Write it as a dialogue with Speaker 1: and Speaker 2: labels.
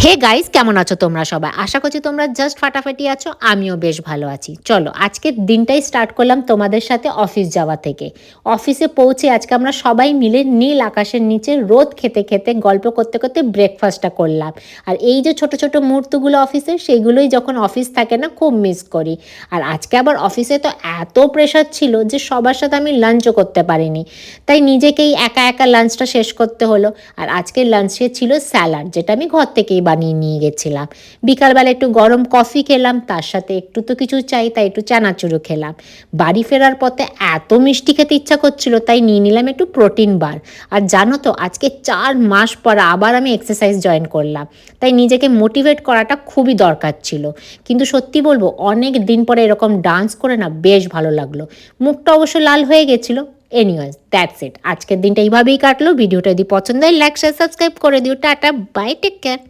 Speaker 1: Hey guys, কেমন আছো তোমরা সবাই? আশা করছি তোমরা জাস্ট ফাটাফাটি আছো। আমিও বেশ ভালো আছি। চলো আজকের দিনটাই স্টার্ট করলাম তোমাদের সাথে অফিস যাওয়া থেকে। অফিসে পৌঁছে আজকে আমরা সবাই মিলে নীল আকাশের নিচে রোদ খেতে খেতে গল্প করতে করতে ব্রেকফাস্টটা করলাম। আর এই যে ছোট ছোট মুহূর্তগুলো অফিসের, সেইগুলোই যখন অফিস থাকে না খুব মিস করি। আর আজকে আবার অফিসে তো এত প্রেশার ছিল যে সবার সাথে আমি লাঞ্চও করতে পারিনি, তাই নিজেকেই একা একা লাঞ্চটা শেষ করতে হলো। আর আজকের লাঞ্চে ছিল স্যালাড, যেটা আমি ঘর থেকেই বানিয়ে নিয়ে গেছিলাম। বিকালবেলা একটু গরম কফি খেলাম, তার সাথে একটু তো কিছু চাই, তাই একটু চানাচুরও খেলাম। বাড়ি ফেরার পথে এত মিষ্টি খেতে ইচ্ছা করছিল, তাই নিয়ে নিলাম একটু প্রোটিন বার। আর জানো তো, আজকে 4 মাস পর আবার আমি এক্সারসাইজ জয়েন করলাম, তাই নিজেকে মোটিভেট করাটা খুবই দরকার ছিল। কিন্তু সত্যি বলবো, অনেক দিন পরে এরকম ডান্স করে না বেশ ভালো লাগলো। মুখটা অবশ্য লাল হয়ে গেছিলো। Anyways, that's it. আজকের দিনটা এইভাবেই কাটলো। ভিডিওটা যদি পছন্দ হয় লাইক শেয়ার সাবস্ক্রাইব করে দিও। Tata, bye, take care.